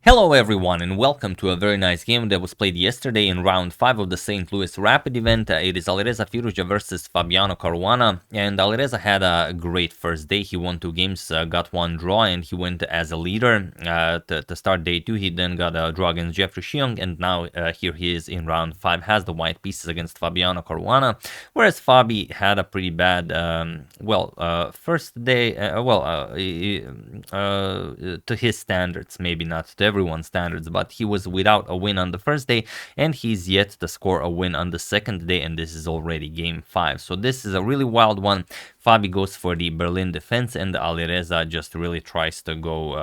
Hello everyone and welcome to a very nice game that was played yesterday in round 5 of the Saint Louis Rapid event. It is Alireza Firouzja versus Fabiano Caruana, and Alireza had a great first day. He won 2 games, got 1 draw, and he went as a leader to start day 2. He then got a draw against Jeffrey Shiong, and now here he is in round 5, has the white pieces against Fabiano Caruana, whereas Fabi had a pretty bad, first day, to his standards, maybe not to everyone's standards, but he was without a win on the first day, and he's yet to score a win on the second day, and this is already game 5. So this is a really wild one. Fabi goes for the Berlin defense, and Alireza just really tries to go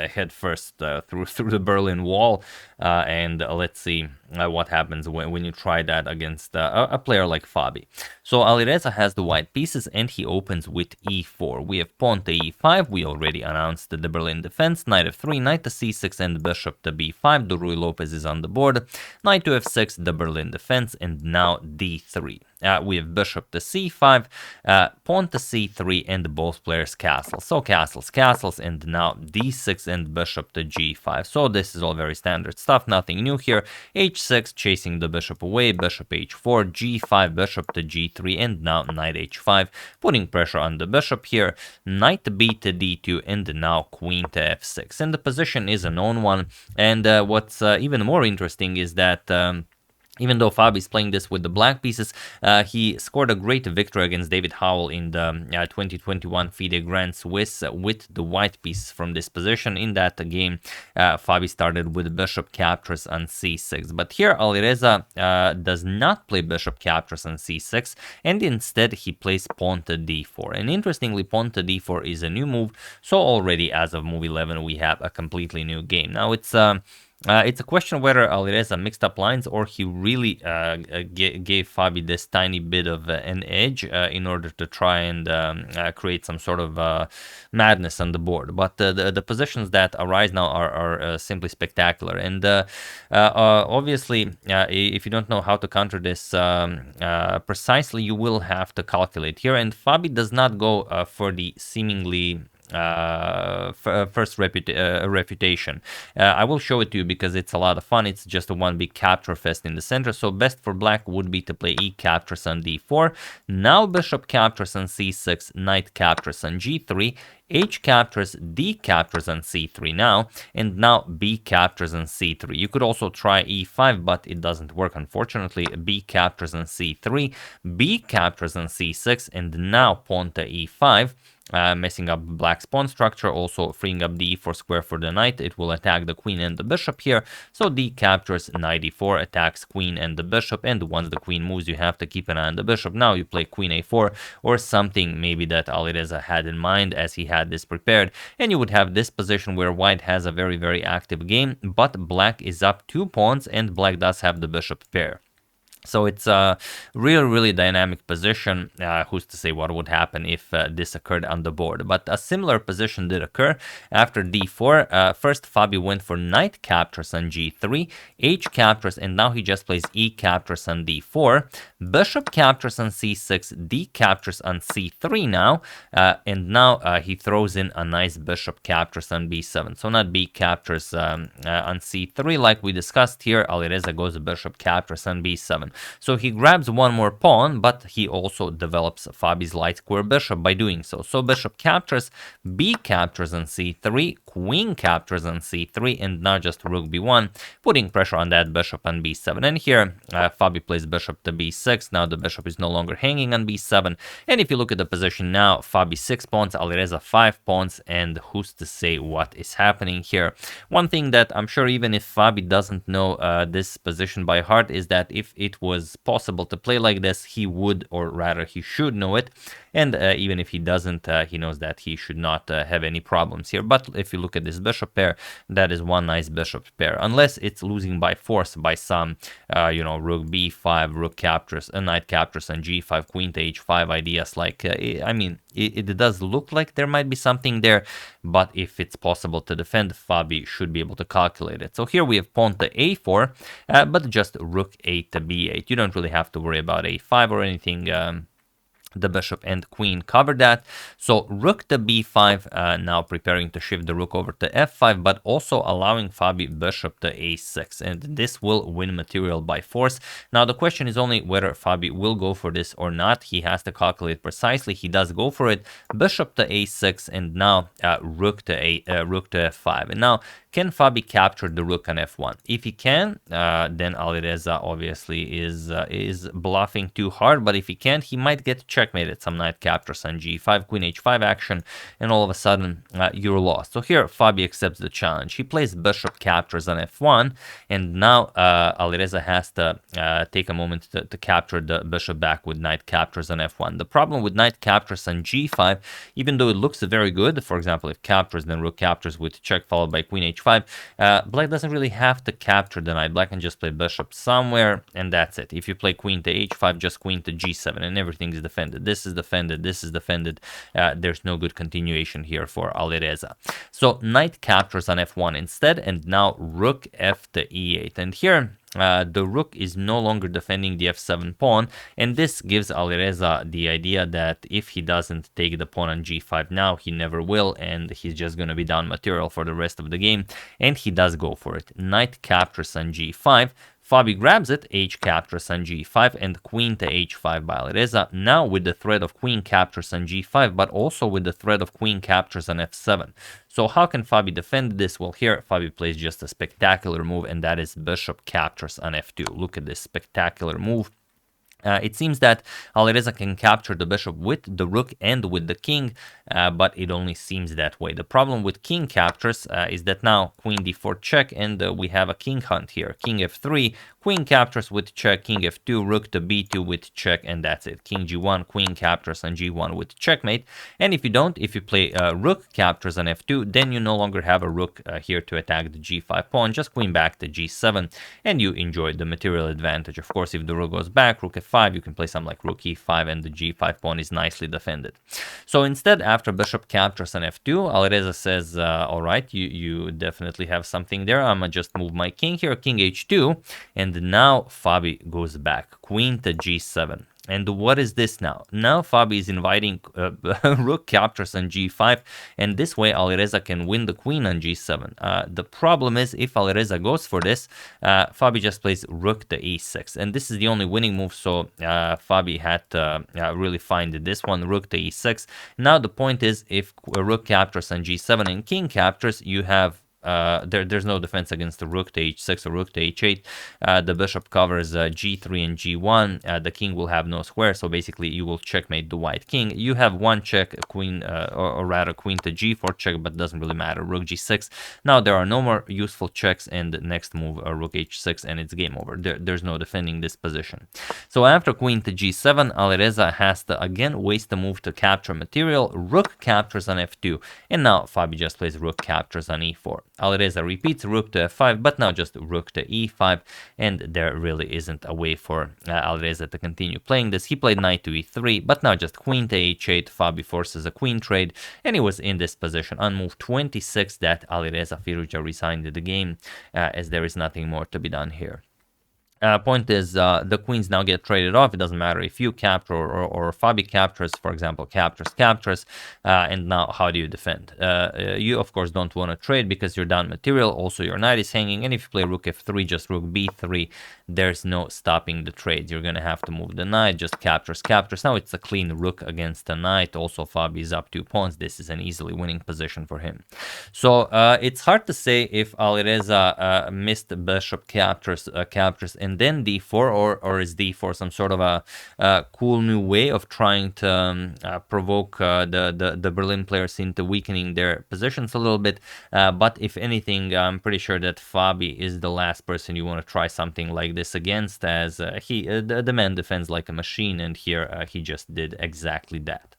head first through the Berlin wall, and let's see what happens when you try that against a player like Fabi. So Alireza has the white pieces, and he opens with e4. We have pawn to e5. We already announced the Berlin defense. Knight f3, knight to c6, and bishop to b5. The Ruy Lopez is on the board. Knight to f6, the Berlin defense, and now d3. We have bishop to c5, pawn to c3, and both players castles. So castles, and now d6 and bishop to g5. So this is all very standard stuff, nothing new here. h6, chasing the bishop away, bishop h4, g5, bishop to g3, and now knight h5, putting pressure on the bishop here. Knight b to d2, and now queen to f6. And the position is a known one, and what's even more interesting is that even though Fabi is playing this with the black pieces, he scored a great victory against David Howell in the 2021 FIDE Grand Swiss with the white pieces from this position. In that game, Fabi started with bishop captures on c6. But here, Alireza does not play bishop captures on c6, and instead he plays pawn to d4. And interestingly, pawn to d4 is a new move, so already as of move 11, we have a completely new game. Now, it's a question whether Alireza mixed up lines or he really gave Fabi this tiny bit of an edge in order to try and create some sort of madness on the board. But the positions that arise now are simply spectacular. And obviously, if you don't know how to counter this precisely, you will have to calculate here. And Fabi does not go for the seemingly first refutation. I will show it to you because it's a lot of fun. It's just a one big capture fest in the center. So best for black would be to play e captures on d4. Now bishop captures on c6, knight captures on g3, h captures, d captures on c3 now, and now b captures on c3. You could also try e5, but it doesn't work, unfortunately. B captures on c3, b captures on c6, and now pawn to e5. Messing up black's pawn structure, also freeing up the e4 square for the knight. It will attack the queen and the bishop here. So d captures, knight e4, attacks queen and the bishop, and once the queen moves, you have to keep an eye on the bishop. Now you play queen a4, or something maybe that Alireza had in mind as he had this prepared, and you would have this position where white has a very, very active game, but black is up 2 pawns, and black does have the bishop pair. So it's a really dynamic position. Who's to say what would happen if this occurred on the board? But a similar position did occur after d4. First, Fabi went for knight captures on g3, h captures, and now he just plays e captures on d4, bishop captures on c6, d captures on c3 now, and now he throws in a nice bishop captures on b7. So not b captures on c3 like we discussed here. Alireza goes bishop captures on b7. So he grabs one more pawn, but he also develops Fabi's light square bishop by doing so. So bishop captures, b captures on c3, queen captures on c3, and now just rook b1, putting pressure on that bishop on b7. And here, Fabi plays bishop to b6. Now the bishop is no longer hanging on b7. And if you look at the position now, Fabi 6 pawns, Alireza 5 pawns, and who's to say what is happening here? One thing that I'm sure even if Fabi doesn't know this position by heart is that if it was possible to play like this, he would, or rather he should know it. And even if he doesn't, he knows that he should not have any problems here. But if you look at this bishop pair, that is one nice bishop pair. Unless it's losing by force by some, rook b5, rook captures, a knight captures on g5, queen to h5 ideas. Like, I mean, it does look like there might be something there. But if it's possible to defend, Fabi should be able to calculate it. So here we have pawn to a4, but just rook 8 to b8. You don't really have to worry about a5 or anything The bishop and queen cover that. So rook to b5, now preparing to shift the rook over to f5, but also allowing Fabi bishop to a6, and this will win material by force. Now the question is only whether Fabi will go for this or not. He has to calculate precisely. He does go for it. Bishop to a6, and now rook to f5. And now, can Fabi capture the rook on f1? If he can, then Alireza obviously is bluffing too hard. But if he can't, he might get checkmated. Some knight captures on g5, queen h5 action, and all of a sudden you're lost. So here Fabi accepts the challenge. He plays bishop captures on f1, and now Alireza has to take a moment to capture the bishop back with knight captures on f1. The problem with knight captures on g5, even though it looks very good, for example, if captures, then rook captures with check followed by queen h5, black doesn't really have to capture the knight. Black can just play bishop somewhere, and that's it. If you play queen to h5, just queen to g7, and everything is defended. This is defended, this is defended. There's no good continuation here for Alireza. So knight captures on f1 instead, and now rook f to e8. And here the rook is no longer defending the f7 pawn, and this gives Alireza the idea that if he doesn't take the pawn on g5 now, he never will, and he's just going to be down material for the rest of the game, and he does go for it. Knight captures on g5. Fabi grabs it, h captures on g5, and queen to h5 by Alireza. Now with the threat of queen captures on g5, but also with the threat of queen captures on f7. So how can Fabi defend this? Well, here Fabi plays just a spectacular move, and that is bishop captures on f2. Look at this spectacular move. It seems that Alireza can capture the bishop with the rook and with the king, but it only seems that way. The problem with king captures is that now queen d4 check, and we have a king hunt here. King f3, queen captures with check, king f2, rook to b2 with check, and that's it. King g1, queen captures on g1 with checkmate. And if you play rook captures on f2, then you no longer have a rook here to attack the g5 pawn. Just queen back to g7, and you enjoy the material advantage. Of course, if the rook goes back, rook f5, you can play something like rook e5, and the g5 pawn is nicely defended. So instead, after bishop captures on f2, Alireza says, all right, you definitely have something there. I'm going to just move my king here, king h2, and now Fabi goes back, queen to g7. And what is this now? Now Fabi is inviting rook captures on g5, and this way Alireza can win the queen on g7. The problem is, if Alireza goes for this, Fabi just plays rook to e6, and this is the only winning move, so Fabi had to really find this one, rook to e6. Now the point is, if rook captures on g7 and king captures, you have there's no defense against the rook to h6 or rook to h8. The bishop covers g3 and g1. The king will have no square, so basically you will checkmate the white king. You have one check, queen, or rather queen to g4 check, but doesn't really matter. Rook g6. Now there are no more useful checks, and the next move, rook h6, and it's game over. There's no defending this position. So after queen to g7, Alireza has to again waste a move to capture material. Rook captures on f2, and now Fabi just plays rook captures on e4. Alireza repeats rook to f5, but now just rook to e5, and there really isn't a way for Alireza to continue playing this. He played knight to e3, but now just queen to h8. Fabi forces a queen trade, and he was in this position on move 26 that Alireza Firouzja resigned the game, as there is nothing more to be done here. Point is, the queens now get traded off. It doesn't matter if you capture or Fabi captures, for example, captures, and now how do you defend? You, of course, don't want to trade because you're down material. Also, your knight is hanging, and if you play rook f3, just rook b3, there's no stopping the trade. You're going to have to move the knight, just captures. Now it's a clean rook against the knight. Also, Fabi is up 2 pawns. This is an easily winning position for him. So it's hard to say if Alireza missed bishop captures, and then d4, or is d4 some sort of a cool new way of trying to provoke the Berlin players into weakening their positions a little bit. But if anything, I'm pretty sure that Fabi is the last person you want to try something like this against, as the man defends like a machine, and here he just did exactly that.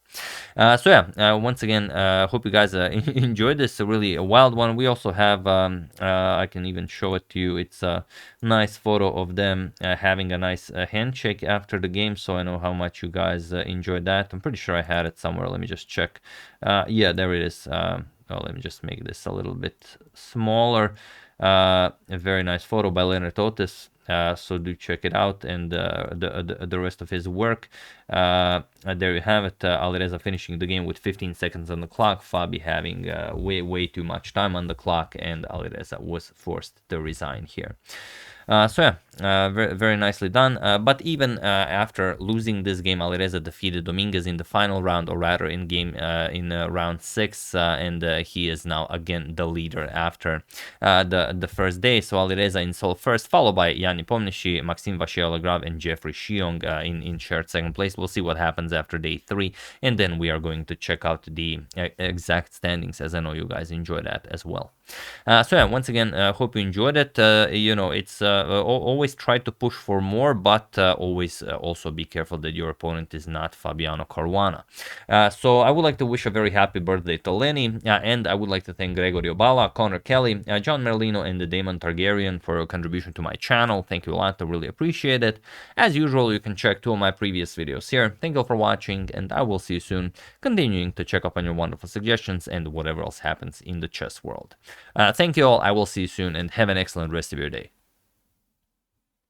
So yeah, once again, hope you guys enjoyed this. A really wild one. We also have, I can even show it to you. It's a nice photo of them having a nice handshake after the game, so I know how much you guys enjoyed that. I'm pretty sure I had it somewhere. Let me just check. Yeah, there it is. Oh, let me just make this a little bit smaller. A very nice photo by Leonard Otis. So do check it out, and the rest of his work. There you have it. Alireza finishing the game with 15 seconds on the clock, Fabi having way too much time on the clock, and Alireza was forced to resign here. So yeah, very nicely done. But even after losing this game, Alireza defeated Dominguez in the final round, or rather in round 6, and he is now again the leader after the first day. So Alireza in sole first, followed by Yanni Pomnishi, Maxime Vachier-Lagrave, and Jeffrey Shiong in shared second place. We'll see what happens after day 3, and then we are going to check out the exact standings, as I know you guys enjoy that as well. So yeah, once again, hope you enjoyed it. It's always try to push for more, but always also be careful that your opponent is not Fabiano Caruana. So I would like to wish a very happy birthday to Lenny, and I would like to thank Gregorio Bala, Connor Kelly, John Merlino, and the Damon Targaryen for your contribution to my channel. Thank you a lot, I really appreciate it. As usual, you can check 2 of my previous videos here. Thank you for watching, and I will see you soon, continuing to check up on your wonderful suggestions and whatever else happens in the chess world. Thank you all, I will see you soon, and have an excellent rest of your day.